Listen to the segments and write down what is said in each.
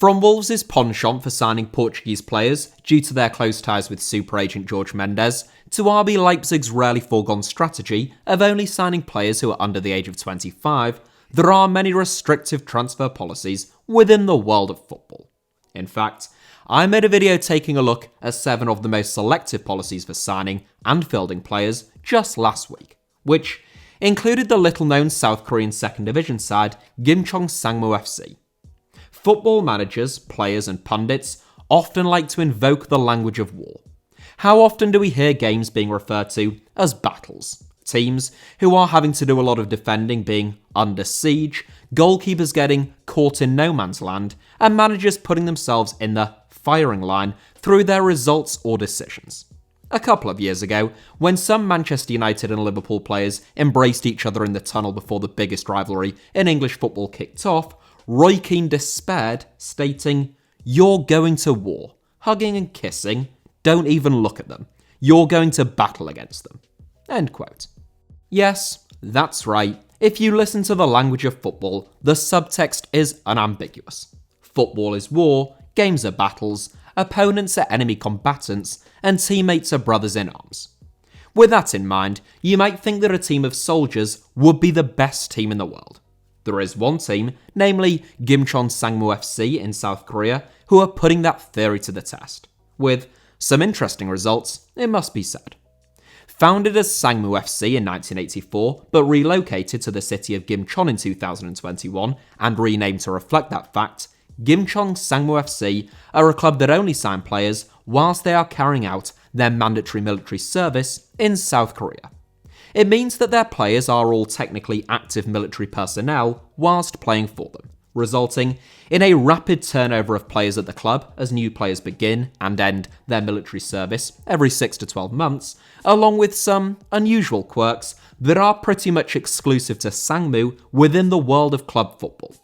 From Wolves' penchant for signing Portuguese players due to their close ties with super agent Jorge Mendes, to RB Leipzig's rarely foregone strategy of only signing players who are under the age of 25, there are many restrictive transfer policies within the world of football. In fact, I made a video taking a look at 7 of the most selective policies for signing and fielding players just last week, which included the little-known South Korean second division side Gimcheon Sangmu FC. Football managers, players and pundits often like to invoke the language of war. How often do we hear games being referred to as battles? Teams who are having to do a lot of defending being under siege, goalkeepers getting caught in no man's land, and managers putting themselves in the firing line through their results or decisions. A couple of years ago, when some Manchester United and Liverpool players embraced each other in the tunnel before the biggest rivalry in English football kicked off, Roy Keane despaired, stating, "You're going to war. Hugging and kissing. Don't even look at them. You're going to battle against them." End quote. Yes, that's right. If you listen to the language of football, the subtext is unambiguous. Football is war, games are battles, opponents are enemy combatants, and teammates are brothers in arms. With that in mind, you might think that a team of soldiers would be the best team in the world. There is one team, namely Gimcheon Sangmu FC in South Korea, who are putting that theory to the test. With some interesting results, it must be said. Founded as Sangmu FC in 1984, but relocated to the city of Gimcheon in 2021 and renamed to reflect that fact, Gimcheon Sangmu FC are a club that only sign players whilst they are carrying out their mandatory military service in South Korea. It means that their players are all technically active military personnel whilst playing for them, resulting in a rapid turnover of players at the club as new players begin and end their military service every 6 to 12 months, along with some unusual quirks that are pretty much exclusive to Sangmu within the world of club football.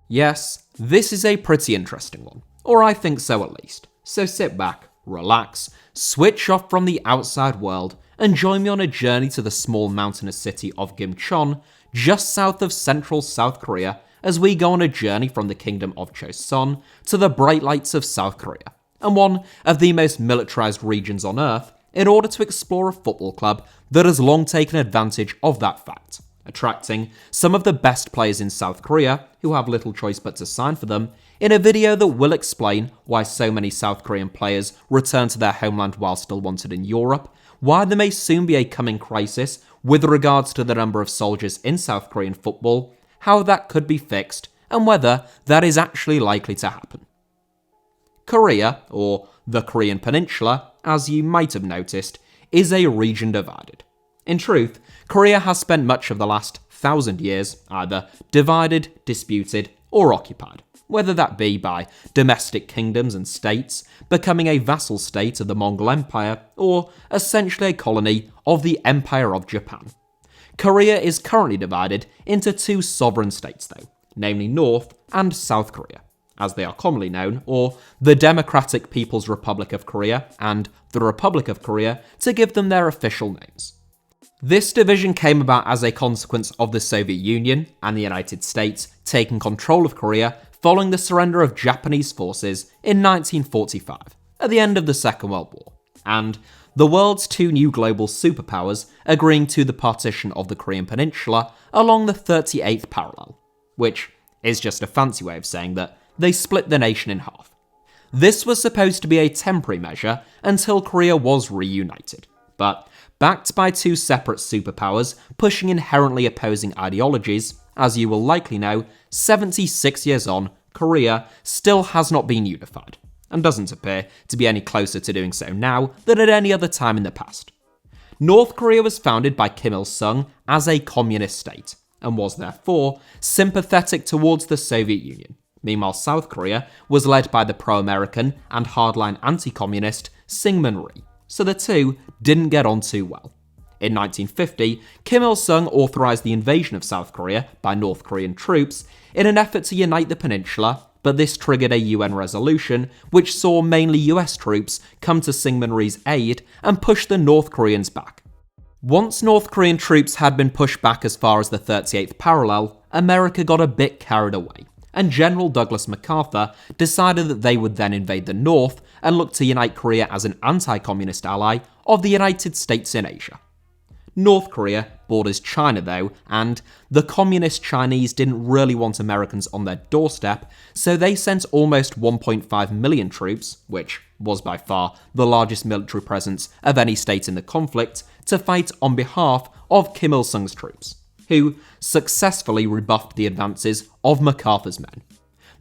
Yes, this is a pretty interesting one, or I think so at least. So sit back, relax, switch off from the outside world, and join me on a journey to the small mountainous city of Gimcheon, just south of central South Korea, as we go on a journey from the kingdom of Chosun to the bright lights of South Korea, and one of the most militarized regions on earth, in order to explore a football club that has long taken advantage of that fact, attracting some of the best players in South Korea who have little choice but to sign for them, in a video that will explain why so many South Korean players return to their homeland while still wanted in Europe, why there may soon be a coming crisis with regards to the number of soldiers in South Korean football, how that could be fixed, and whether that is actually likely to happen. Korea, or the Korean Peninsula, as you might have noticed, is a region divided. In truth, Korea has spent much of the last 1,000 years either divided, disputed, or occupied, whether that be by domestic kingdoms and states, becoming a vassal state of the Mongol Empire, or essentially a colony of the Empire of Japan. Korea is currently divided into 2 sovereign states though, namely North and South Korea, as they are commonly known, or the Democratic People's Republic of Korea and the Republic of Korea to give them their official names. This division came about as a consequence of the Soviet Union and the United States taking control of Korea following the surrender of Japanese forces in 1945, at the end of the Second World War, and the world's 2 new global superpowers agreeing to the partition of the Korean Peninsula along the 38th parallel, which is just a fancy way of saying that they split the nation in half. This was supposed to be a temporary measure until Korea was reunited, but backed by 2 separate superpowers pushing inherently opposing ideologies, as you will likely know, 76 years on, Korea still has not been unified, and doesn't appear to be any closer to doing so now than at any other time in the past. North Korea was founded by Kim Il-sung as a communist state, and was therefore sympathetic towards the Soviet Union. Meanwhile, South Korea was led by the pro-American and hardline anti-communist Syngman Rhee, so the two didn't get on too well. In 1950, Kim Il-sung authorized the invasion of South Korea by North Korean troops in an effort to unite the peninsula, but this triggered a UN resolution which saw mainly US troops come to Syngman Rhee's aid and push the North Koreans back. Once North Korean troops had been pushed back as far as the 38th parallel, America got a bit carried away, and General Douglas MacArthur decided that they would then invade the North and look to unite Korea as an anti-communist ally of the United States in Asia. North Korea borders China though, and the communist Chinese didn't really want Americans on their doorstep, so they sent almost 1.5 million troops, which was by far the largest military presence of any state in the conflict, to fight on behalf of Kim Il-sung's troops, who successfully rebuffed the advances of MacArthur's men.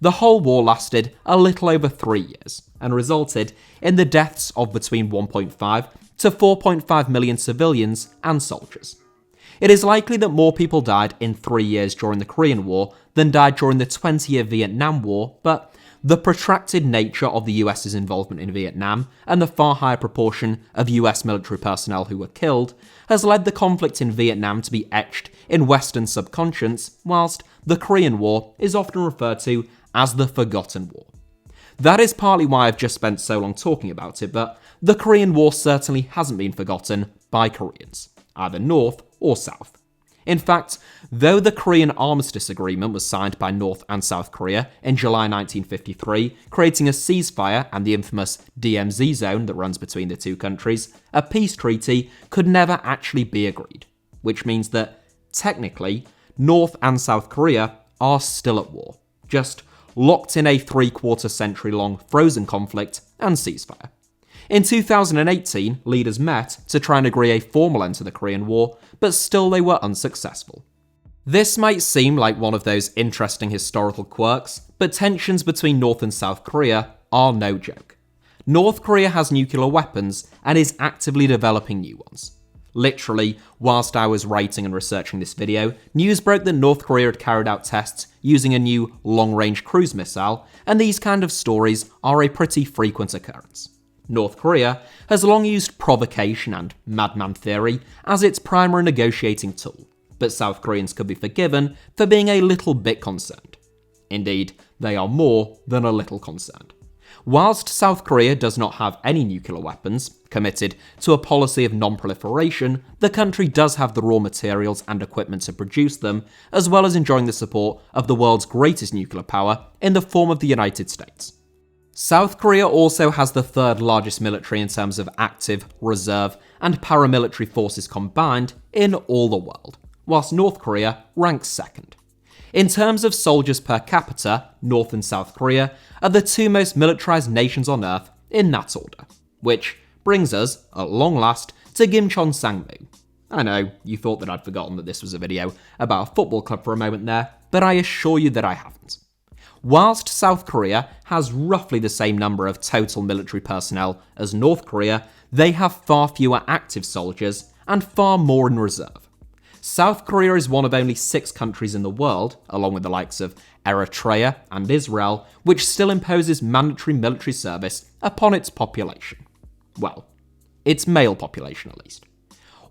The whole war lasted a little over 3 years, and resulted in the deaths of between 1.5 to 4.5 million civilians and soldiers. It is likely that more people died in 3 years during the Korean War than died during the 20-year Vietnam War, but the protracted nature of the US's involvement in Vietnam and the far higher proportion of US military personnel who were killed has led the conflict in Vietnam to be etched in Western subconscious, whilst the Korean War is often referred to as the Forgotten War. That is partly why I've just spent so long talking about it, but the Korean War certainly hasn't been forgotten by Koreans, either North or South. In fact, though the Korean Armistice Agreement was signed by North and South Korea in July 1953, creating a ceasefire and the infamous DMZ zone that runs between the two countries, a peace treaty could never actually be agreed, which means that, technically, North and South Korea are still at war, just locked in a 3/4 century long frozen conflict and ceasefire. In 2018, leaders met to try and agree a formal end to the Korean War, but still they were unsuccessful. This might seem like one of those interesting historical quirks, but tensions between North and South Korea are no joke. North Korea has nuclear weapons and is actively developing new ones. Literally, whilst I was writing and researching this video, news broke that North Korea had carried out tests using a new long-range cruise missile, and these kind of stories are a pretty frequent occurrence. North Korea has long used provocation and madman theory as its primary negotiating tool, but South Koreans could be forgiven for being a little bit concerned. Indeed, they are more than a little concerned. Whilst South Korea does not have any nuclear weapons, committed to a policy of non-proliferation, the country does have the raw materials and equipment to produce them, as well as enjoying the support of the world's greatest nuclear power in the form of the United States. South Korea also has the third largest military in terms of active, reserve, and paramilitary forces combined in all the world, whilst North Korea ranks second. In terms of soldiers per capita, North and South Korea are the two most militarized nations on Earth in that order, which brings us, at long last, to Gimcheon Sangmu. I know, you thought that I'd forgotten that this was a video about a football club for a moment there, but I assure you that I haven't. Whilst South Korea has roughly the same number of total military personnel as North Korea, they have far fewer active soldiers and far more in reserve. South Korea is one of only 6 countries in the world, along with the likes of Eritrea and Israel, which still imposes mandatory military service upon its population. Well, its male population at least.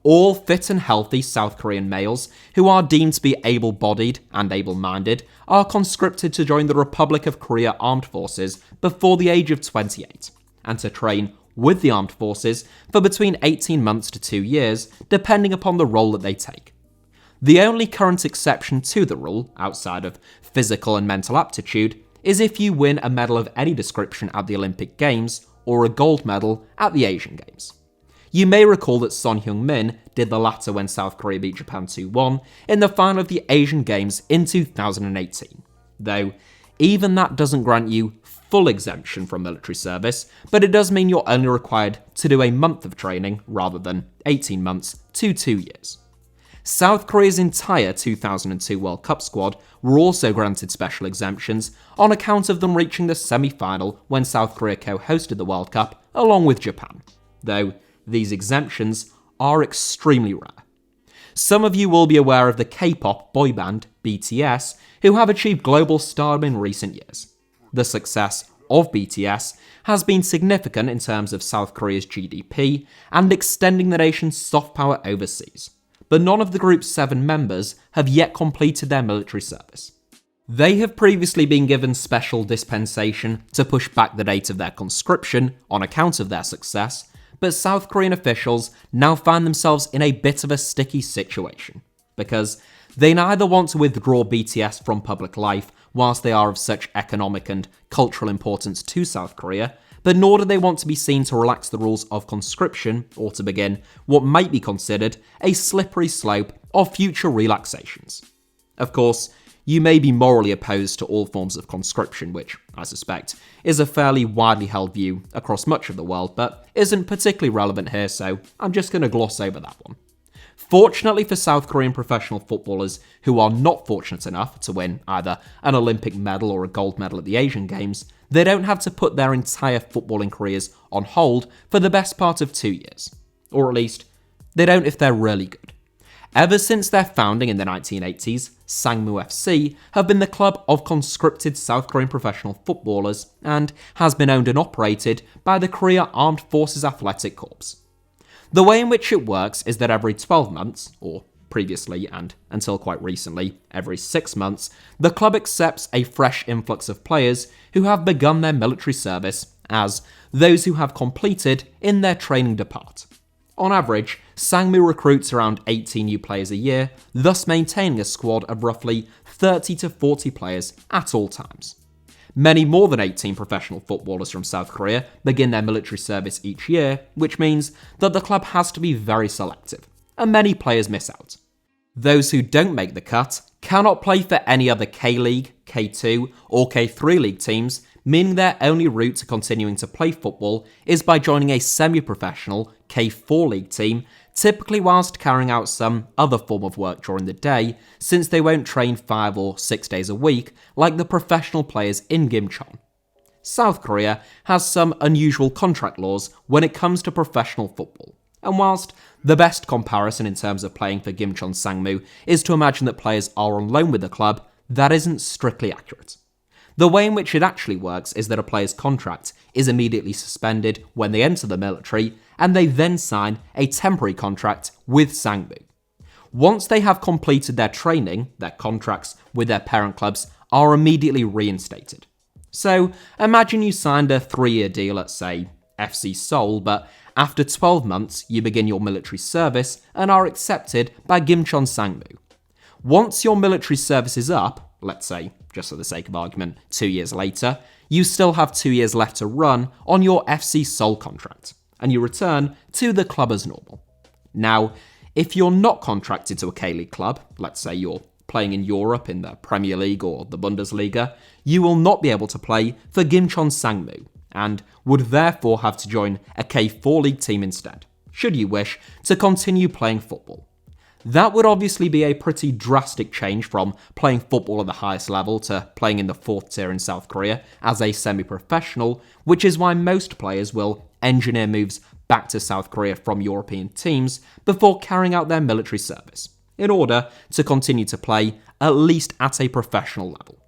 All fit and healthy South Korean males who are deemed to be able-bodied and able-minded are conscripted to join the Republic of Korea Armed Forces before the age of 28, and to train with the armed forces for between 18 months to 2 years, depending upon the role that they take. The only current exception to the rule, outside of physical and mental aptitude, is if you win a medal of any description at the Olympic Games or a gold medal at the Asian Games. You may recall that Son Heung-min did the latter when South Korea beat Japan 2-1 in the final of the Asian Games in 2018, though even that doesn't grant you full exemption from military service, but it does mean you're only required to do a month of training rather than 18 months to 2 years. South Korea's entire 2002 World Cup squad were also granted special exemptions on account of them reaching the semi-final when South Korea co-hosted the World Cup along with Japan, though these exemptions are extremely rare. Some of you will be aware of the K-pop boy band BTS, who have achieved global stardom in recent years. The success of BTS has been significant in terms of South Korea's GDP and extending the nation's soft power overseas, but none of the group's 7 members have yet completed their military service. They have previously been given special dispensation to push back the date of their conscription on account of their success, but South Korean officials now find themselves in a bit of a sticky situation, because they neither want to withdraw BTS from public life whilst they are of such economic and cultural importance to South Korea, but nor do they want to be seen to relax the rules of conscription or to begin what might be considered a slippery slope of future relaxations. Of course, you may be morally opposed to all forms of conscription, which, I suspect, is a fairly widely held view across much of the world, but isn't particularly relevant here, so I'm just going to gloss over that one. Fortunately for South Korean professional footballers who are not fortunate enough to win either an Olympic medal or a gold medal at the Asian Games, they don't have to put their entire footballing careers on hold for the best part of 2 years. Or at least, they don't if they're really good. Ever since their founding in the 1980s, Sangmu FC have been the club of conscripted South Korean professional footballers and has been owned and operated by the Korea Armed Forces Athletic Corps. The way in which it works is that every 12 months, or previously and until quite recently, every 6 months, the club accepts a fresh influx of players who have begun their military service as those who have completed in their training depart. On average, Sangmu recruits around 18 new players a year, thus maintaining a squad of roughly 30 to 40 players at all times. Many more than 18 professional footballers from South Korea begin their military service each year, which means that the club has to be very selective, and many players miss out. Those who don't make the cut cannot play for any other K-League, K2, or K3 League teams, meaning their only route to continuing to play football is by joining a semi-professional K4 League team, typically whilst carrying out some other form of work during the day, since they won't train 5 or 6 days a week like the professional players in Gimcheon. South Korea has some unusual contract laws when it comes to professional football, and whilst the best comparison in terms of playing for Gimcheon Sangmu is to imagine that players are on loan with the club, that isn't strictly accurate. The way in which it actually works is that a player's contract is immediately suspended when they enter the military, and they then sign a temporary contract with Sangmu. Once they have completed their training, their contracts with their parent clubs are immediately reinstated. So, imagine you signed a 3-year deal at, say, FC Seoul, but after 12 months you begin your military service and are accepted by Gimcheon Sangmu. Once your military service is up, let's say, just for the sake of argument, 2 years later, you still have 2 years left to run on your FC Seoul contract, and you return to the club as normal. Now, if you're not contracted to a K-League club, let's say you're playing in Europe in the Premier League or the Bundesliga, you will not be able to play for Gimcheon Sangmu, and would therefore have to join a K4 League team instead, should you wish to continue playing football. That would obviously be a pretty drastic change from playing football at the highest level to playing in the 4th tier in South Korea as a semi-professional, which is why most players will engineer moves back to South Korea from European teams before carrying out their military service, in order to continue to play at least at a professional level.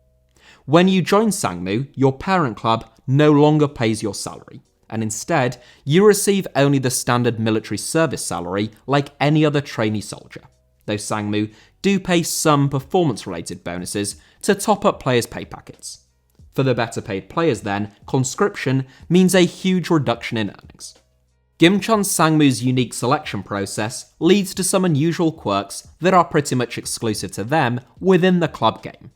When you join Sangmu, your parent club no longer pays your salary, and instead, you receive only the standard military service salary like any other trainee soldier, though Sangmu do pay some performance-related bonuses to top up players' pay packets. For the better paid players then, conscription means a huge reduction in earnings. Gimcheon Sangmu's unique selection process leads to some unusual quirks that are pretty much exclusive to them within the club game.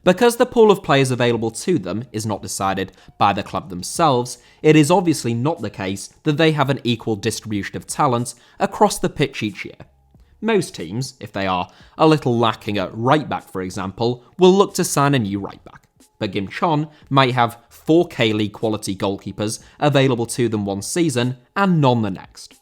Because the pool of players available to them is not decided by the club themselves, it is obviously not the case that they have an equal distribution of talent across the pitch each year. Most teams, if they are a little lacking at right back for example, will look to sign a new right back. But Gimcheon might have 4 K-League quality goalkeepers available to them one season and none the next.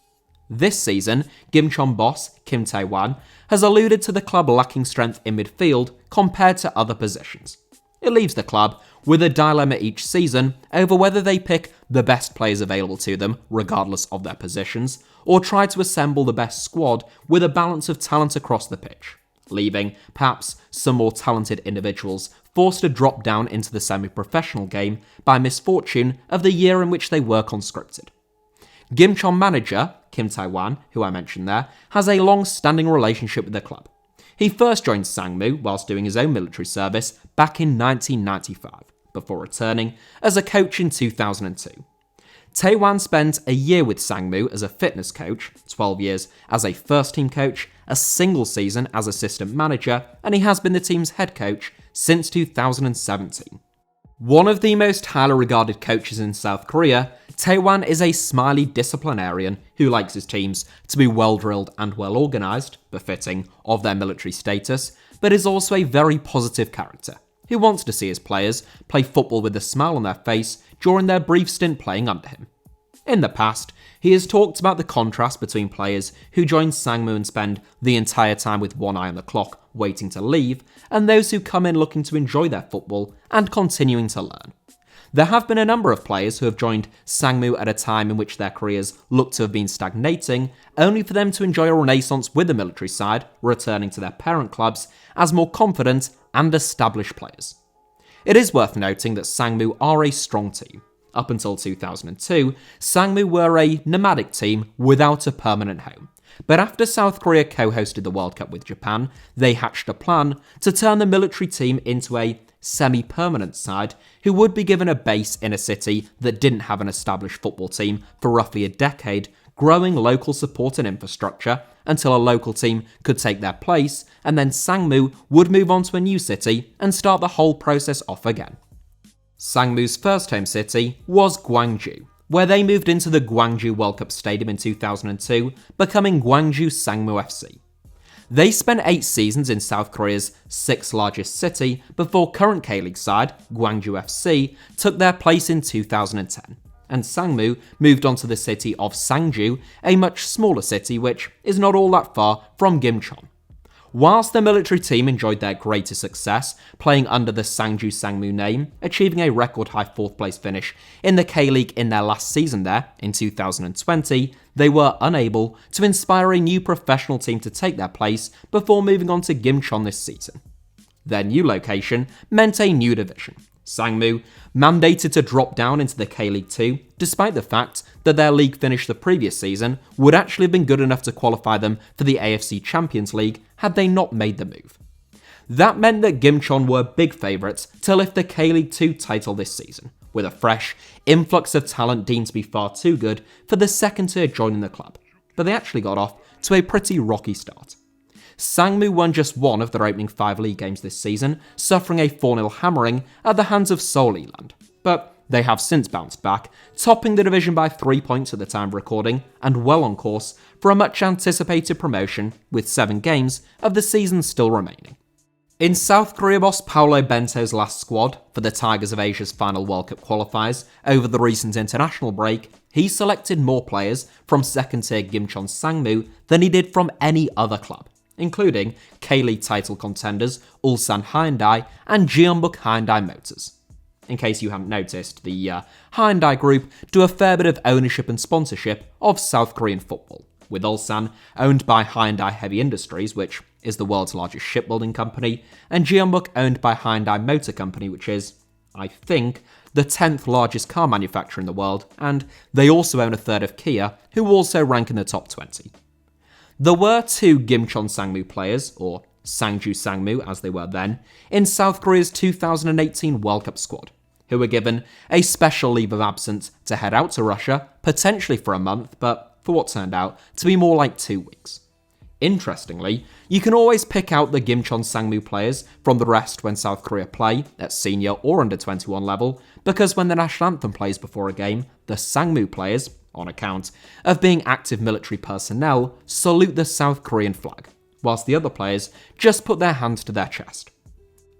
This season, Gimcheon boss Kim Tae-wan has alluded to the club lacking strength in midfield compared to other positions. It leaves the club with a dilemma each season over whether they pick the best players available to them, regardless of their positions, or try to assemble the best squad with a balance of talent across the pitch, leaving perhaps some more talented individuals forced to drop down into the semi-professional game by misfortune of the year in which they were conscripted. Gimcheon manager Kim Tae-wan, who I mentioned there, has a long-standing relationship with the club. He first joined Sangmu whilst doing his own military service back in 1995, before returning as a coach in 2002. Tae-wan spent a year with Sangmu as a fitness coach, 12 years as a first-team coach, a single season as assistant manager, and he has been the team's head coach since 2017. One of the most highly regarded coaches in South Korea, Tae-wan is a smiley disciplinarian who likes his teams to be well-drilled and well-organised, befitting of their military status, but is also a very positive character, who wants to see his players play football with a smile on their face during their brief stint playing under him. In the past, he has talked about the contrast between players who join Sangmu and spend the entire time with one eye on the clock, waiting to leave, and those who come in looking to enjoy their football and continuing to learn. There have been a number of players who have joined Sangmu at a time in which their careers look to have been stagnating, only for them to enjoy a renaissance with the military side, returning to their parent clubs as more confident and established players. It is worth noting that Sangmu are a strong team. Up until 2002, Sangmu were a nomadic team without a permanent home. But after South Korea co-hosted the World Cup with Japan, they hatched a plan to turn the military team into a semi-permanent side who would be given a base in a city that didn't have an established football team for roughly a decade, growing local support and infrastructure until a local team could take their place, and then Sangmu would move on to a new city and start the whole process off again. Sangmu's first home city was Gwangju, where they moved into the Gwangju World Cup Stadium in 2002, becoming Gimcheon Sangmu FC. They spent 8 seasons in South Korea's 6th largest city before current K-League side, Gwangju FC, took their place in 2010, and Sangmu moved on to the city of Sangju, a much smaller city which is not all that far from Gimcheon. Whilst the military team enjoyed their greatest success, playing under the Sangju Sangmu name, achieving a record-high 4th place finish in the K-League in their last season there, in 2020, they were unable to inspire a new professional team to take their place before moving on to Gimcheon this season. Their new location meant a new division. Sangmu, mandated to drop down into the K-League 2, despite the fact that their league finish the previous season would actually have been good enough to qualify them for the AFC Champions League had they not made the move. That meant that Gimcheon were big favourites to lift the K-League 2 title this season, with a fresh influx of talent deemed to be far too good for the second tier joining the club, but they actually got off to a pretty rocky start. Sangmu won just one of their opening 5 league games this season, suffering a 4-0 hammering at the hands of Seoul Eland, but they have since bounced back, topping the division by 3 points at the time of recording, and well on course for a much anticipated promotion, with 7 games of the season still remaining. In South Korea boss Paulo Bento's last squad for the Tigers of Asia's final World Cup qualifiers over the recent international break, he selected more players from second-tier Gimcheon Sangmu than he did from any other club, including K-League title contenders Ulsan Hyundai and Jeonbuk Hyundai Motors. In case you haven't noticed, the Hyundai Group do a fair bit of ownership and sponsorship of South Korean football, with Ulsan owned by Hyundai Heavy Industries, which is the world's largest shipbuilding company, and Jeonbuk owned by Hyundai Motor Company, which is, I think, the 10th largest car manufacturer in the world, and they also own a third of Kia, who also rank in the top 20. There were 2 Gimcheon Sangmu players, or Sangju Sangmu as they were then, in South Korea's 2018 World Cup squad, who were given a special leave of absence to head out to Russia, potentially for a month, but for what turned out to be more like 2 weeks. Interestingly, you can always pick out the Gimcheon Sangmu players from the rest when South Korea play, at senior or under 21 level, because when the national anthem plays before a game, the Sangmu players, on account of being active military personnel, salute the South Korean flag, whilst the other players just put their hands to their chest.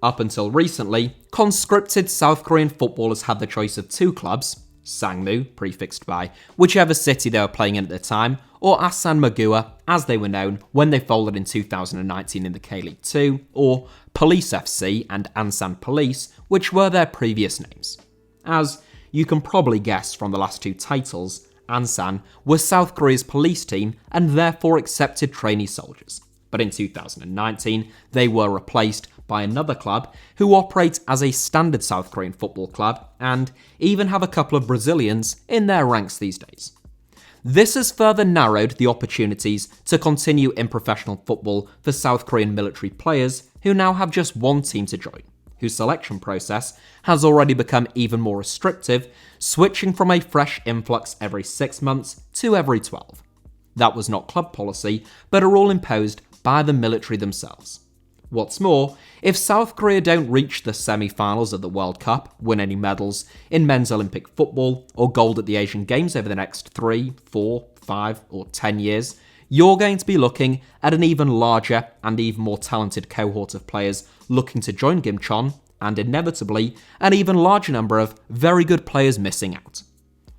Up until recently, conscripted South Korean footballers had the choice of 2 clubs, Sangmu, prefixed by whichever city they were playing in at the time, or Asan Magua, as they were known when they folded in 2019 in the K-League 2, or Police FC and Ansan Police, which were their previous names. As you can probably guess from the last 2 titles, Ansan was South Korea's police team and therefore accepted trainee soldiers. But in 2019, they were replaced by another club who operate as a standard South Korean football club and even have a couple of Brazilians in their ranks these days. This has further narrowed the opportunities to continue in professional football for South Korean military players who now have just one team to join, whose selection process has already become even more restrictive, switching from a fresh influx every 6 months to every 12. That was not club policy, but a rule imposed by the military themselves. What's more, if South Korea don't reach the semi-finals of the World Cup, win any medals in men's Olympic football, or gold at the Asian Games over the next 3, 4, 5, or 10 years, you're going to be looking at an even larger and even more talented cohort of players looking to join Gimcheon, and inevitably, an even larger number of very good players missing out.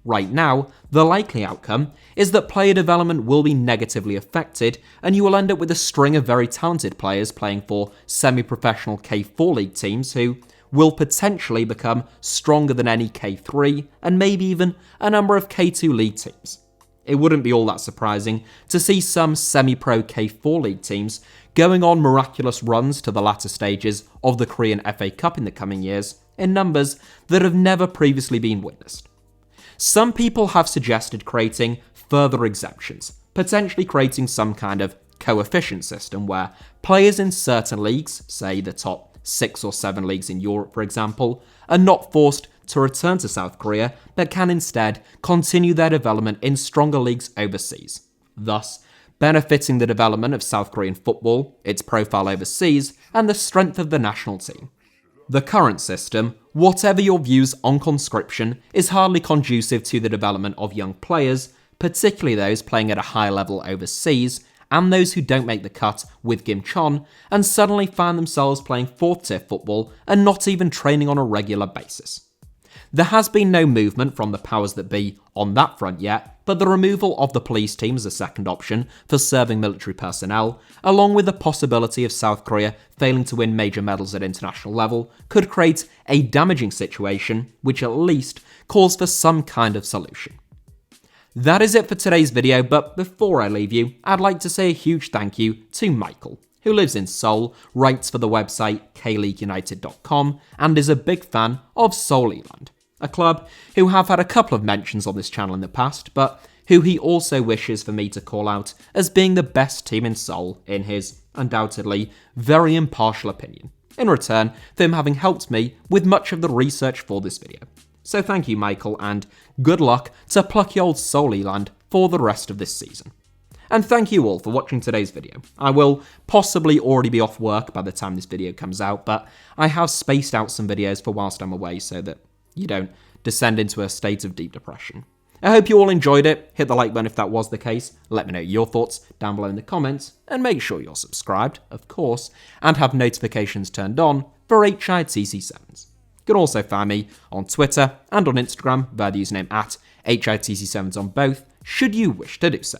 Right now, the likely outcome is that player development will be negatively affected, and you will end up with a string of very talented players playing for semi-professional K4 league teams who will potentially become stronger than any K3 and maybe even a number of K2 league teams. It wouldn't be all that surprising to see some semi-pro K4 league teams going on miraculous runs to the latter stages of the Korean FA Cup in the coming years in numbers that have never previously been witnessed. Some people have suggested creating further exemptions, potentially creating some kind of coefficient system where players in certain leagues, say the top 6 or 7 leagues in Europe for example, are not forced to return to South Korea, but can instead continue their development in stronger leagues overseas, thus benefiting the development of South Korean football, its profile overseas, and the strength of the national team. The current system, whatever your views on conscription, is hardly conducive to the development of young players, particularly those playing at a high level overseas, and those who don't make the cut with Gimcheon and suddenly find themselves playing 4th tier football and not even training on a regular basis. There has been no movement from the powers that be on that front yet, but the removal of the police team as a second option for serving military personnel, along with the possibility of South Korea failing to win major medals at international level, could create a damaging situation which at least calls for some kind of solution. That is it for today's video, but before I leave you, I'd like to say a huge thank you to Michael, who lives in Seoul, writes for the website KLeagueUnited.com, and is a big fan of Soliland, a club who have had a couple of mentions on this channel in the past, but who he also wishes for me to call out as being the best team in Seoul, in his undoubtedly very impartial opinion, in return for him having helped me with much of the research for this video. So thank you, Michael, and good luck to plucky old Soliland for the rest of this season. And thank you all for watching today's video. I will possibly already be off work by the time this video comes out, but I have spaced out some videos for whilst I'm away so that you don't descend into a state of deep depression. I hope you all enjoyed it. Hit the like button if that was the case. Let me know your thoughts down below in the comments, and make sure you're subscribed, of course, and have notifications turned on for HITC Sevens. You can also find me on Twitter and on Instagram via the username @HITC Sevens on both, should you wish to do so.